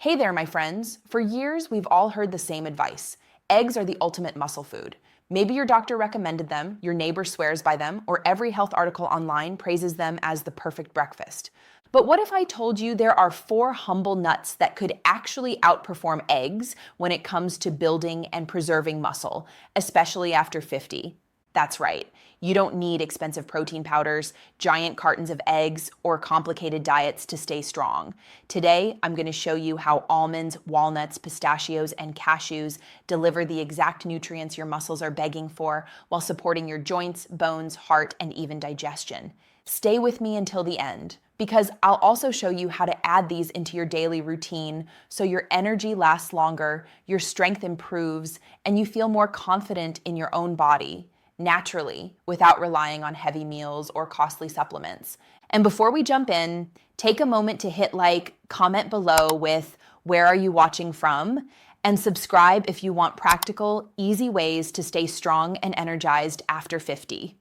Hey there, my friends. For years, we've all heard the same advice. Eggs are the ultimate muscle food. Maybe your doctor recommended them, your neighbor swears by them, or every health article online praises them as the perfect breakfast. But what if I told you there are four humble nuts that could actually outperform eggs when it comes to building and preserving muscle, especially after 50? That's right. You don't need expensive protein powders, giant cartons of eggs, or complicated diets to stay strong. Today, I'm going to show you how almonds, walnuts, pistachios, and cashews deliver the exact nutrients your muscles are begging for while supporting your joints, bones, heart, and even digestion. Stay with me until the end, because I'll also show you how to add these into your daily routine so your energy lasts longer, your strength improves, and you feel more confident in your own body naturally, without relying on heavy meals or costly supplements. And before we jump in, take a moment to hit like, comment below with where are you watching from, and subscribe if you want practical, easy ways to stay strong and energized after 50.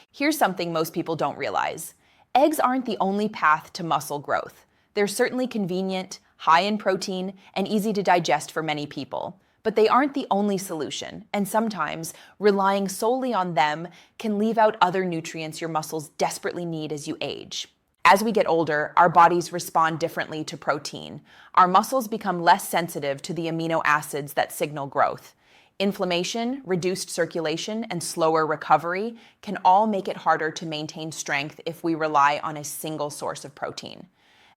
Here's something most people don't realize. Eggs aren't the only path to muscle growth. They're certainly convenient, high in protein, and easy to digest for many people. But they aren't the only solution, and sometimes relying solely on them can leave out other nutrients your muscles desperately need as you age. As we get older, our bodies respond differently to protein. Our muscles become less sensitive to the amino acids that signal growth. Inflammation, reduced circulation, and slower recovery can all make it harder to maintain strength if we rely on a single source of protein.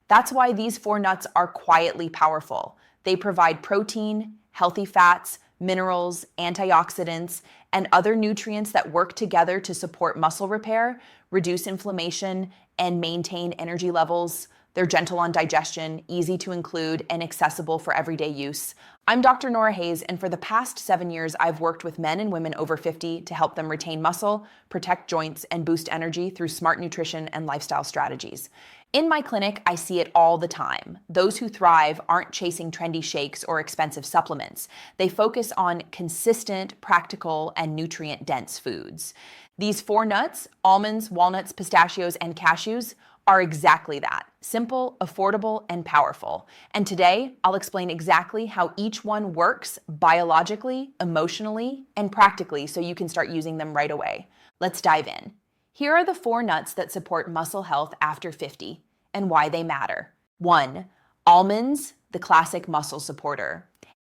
That's why these four nuts are quietly powerful. They provide protein, healthy fats, minerals, antioxidants, and other nutrients that work together to support muscle repair, reduce inflammation, and maintain energy levels. They're gentle on digestion, easy to include, and accessible for everyday use. I'm Dr. Nora Hayes, and for the past 7 years, I've worked with men and women over 50 to help them retain muscle, protect joints, and boost energy through smart nutrition and lifestyle strategies. In my clinic, I see it all the time. Those who thrive aren't chasing trendy shakes or expensive supplements. They focus on consistent, practical, and nutrient-dense foods. These four nuts, almonds, walnuts, pistachios, and cashews, are exactly that. Simple, affordable, and powerful. And today, I'll explain exactly how each one works biologically, emotionally, and practically so you can start using them right away. Let's dive in. Here are the four nuts that support muscle health after 50 and why they matter. 1. Almonds, the classic muscle supporter.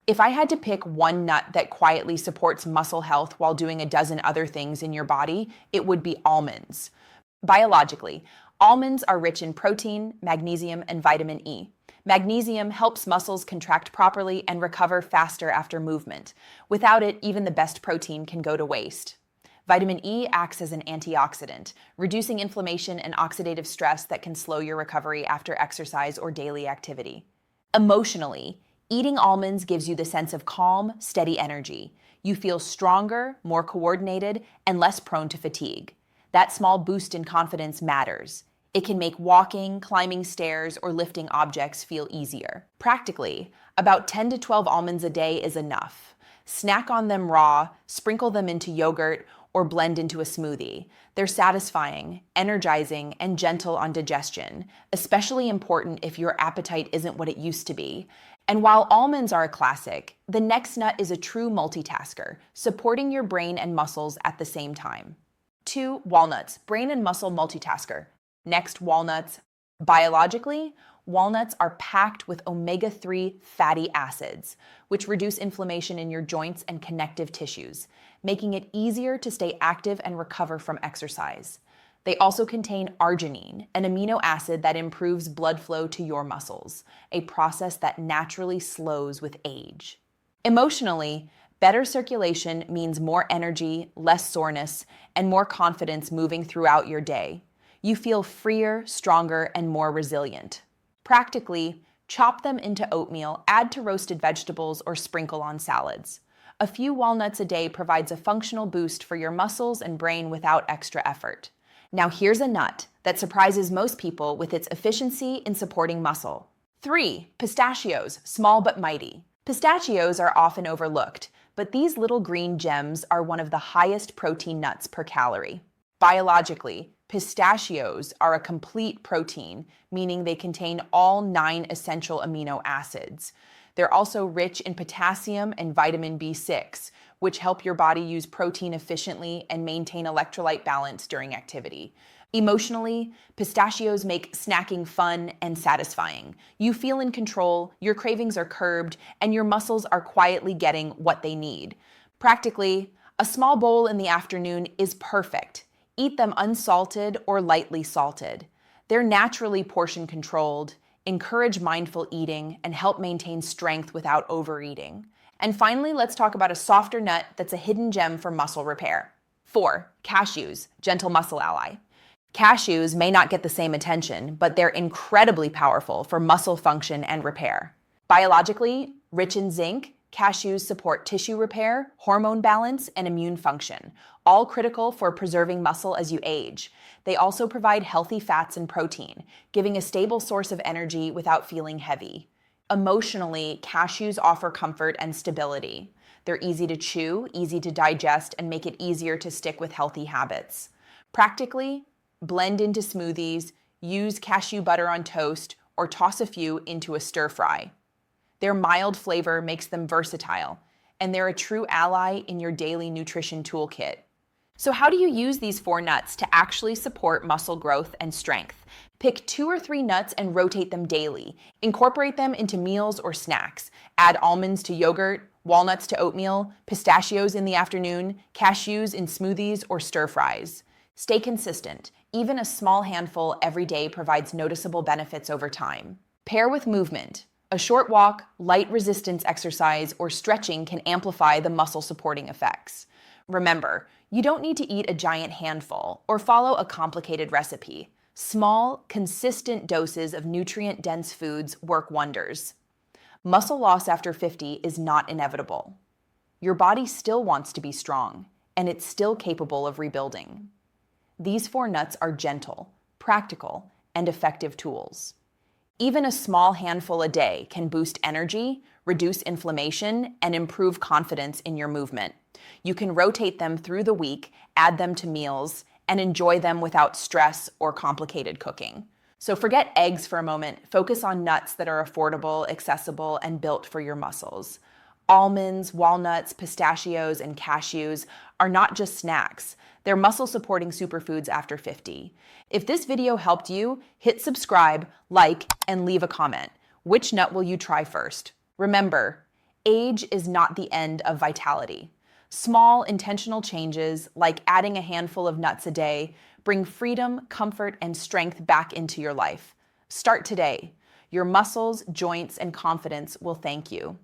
If I had to pick one nut that quietly supports muscle health while doing a dozen other things in your body, it would be almonds. Biologically, almonds are rich in protein, magnesium, and vitamin E. Magnesium helps muscles contract properly and recover faster after movement. Without it, even the best protein can go to waste. Vitamin E acts as an antioxidant, reducing inflammation and oxidative stress that can slow your recovery after exercise or daily activity. Emotionally, eating almonds gives you the sense of calm, steady energy. You feel stronger, more coordinated, and less prone to fatigue. That small boost in confidence matters. It can make walking, climbing stairs, or lifting objects feel easier. Practically, about 10 to 12 almonds a day is enough. Snack on them raw, sprinkle them into yogurt, or blend into a smoothie. They're satisfying, energizing, and gentle on digestion, especially important if your appetite isn't what it used to be. And while almonds are a classic, the next nut is a true multitasker, supporting your brain and muscles at the same time. 2. Walnuts, brain and muscle multitasker. Next, walnuts. Biologically, walnuts are packed with omega-3 fatty acids, which reduce inflammation in your joints and connective tissues, making it easier to stay active and recover from exercise. They also contain arginine, an amino acid that improves blood flow to your muscles, a process that naturally slows with age. Emotionally, better circulation means more energy, less soreness, and more confidence moving throughout your day. You feel freer, stronger, and more resilient. Practically, chop them into oatmeal, add to roasted vegetables, or sprinkle on salads. A few walnuts a day provides a functional boost for your muscles and brain without extra effort. Now here's a nut that surprises most people with its efficiency in supporting muscle. 3. Pistachios, small but mighty. Pistachios are often overlooked, but these little green gems are one of the highest protein nuts per calorie. Biologically, Pistachios are a complete protein, meaning they contain all 9 essential amino acids. They're also rich in potassium and vitamin B6, which help your body use protein efficiently and maintain electrolyte balance during activity. Emotionally, pistachios make snacking fun and satisfying. You feel in control, your cravings are curbed, and your muscles are quietly getting what they need. Practically, a small bowl in the afternoon is perfect. Eat them unsalted or lightly salted. They're naturally portion controlled, encourage mindful eating, and help maintain strength without overeating. And finally, let's talk about a softer nut that's a hidden gem for muscle repair. 4. Cashews, gentle muscle ally. Cashews may not get the same attention, but they're incredibly powerful for muscle function and repair. Biologically, rich in zinc, cashews support tissue repair, hormone balance, and immune function, all critical for preserving muscle as you age. They also provide healthy fats and protein, giving a stable source of energy without feeling heavy. Emotionally, cashews offer comfort and stability. They're easy to chew, easy to digest, and make it easier to stick with healthy habits. Practically, blend into smoothies, use cashew butter on toast, or toss a few into a stir fry. Their mild flavor makes them versatile, and they're a true ally in your daily nutrition toolkit. So how do you use these 4 nuts to actually support muscle growth and strength? Pick 2 or 3 nuts and rotate them daily. Incorporate them into meals or snacks. Add almonds to yogurt, walnuts to oatmeal, pistachios in the afternoon, cashews in smoothies or stir fries. Stay consistent. Even a small handful every day provides noticeable benefits over time. Pair with movement. A short walk, light resistance exercise, or stretching can amplify the muscle supporting effects. Remember, you don't need to eat a giant handful or follow a complicated recipe. Small, consistent doses of nutrient-dense foods work wonders. Muscle loss after 50 is not inevitable. Your body still wants to be strong, and it's still capable of rebuilding. These 4 nuts are gentle, practical, and effective tools. Even a small handful a day can boost energy, reduce inflammation, and improve confidence in your movement. You can rotate them through the week, add them to meals, and enjoy them without stress or complicated cooking. So forget eggs for a moment. Focus on nuts that are affordable, accessible, and built for your muscles. Almonds, walnuts, pistachios, and cashews are not just snacks. They're muscle-supporting superfoods after 50. If this video helped you, hit subscribe, like, and leave a comment. Which nut will you try first? Remember, age is not the end of vitality. Small, intentional changes, like adding a handful of nuts a day, bring freedom, comfort, and strength back into your life. Start today. Your muscles, joints, and confidence will thank you.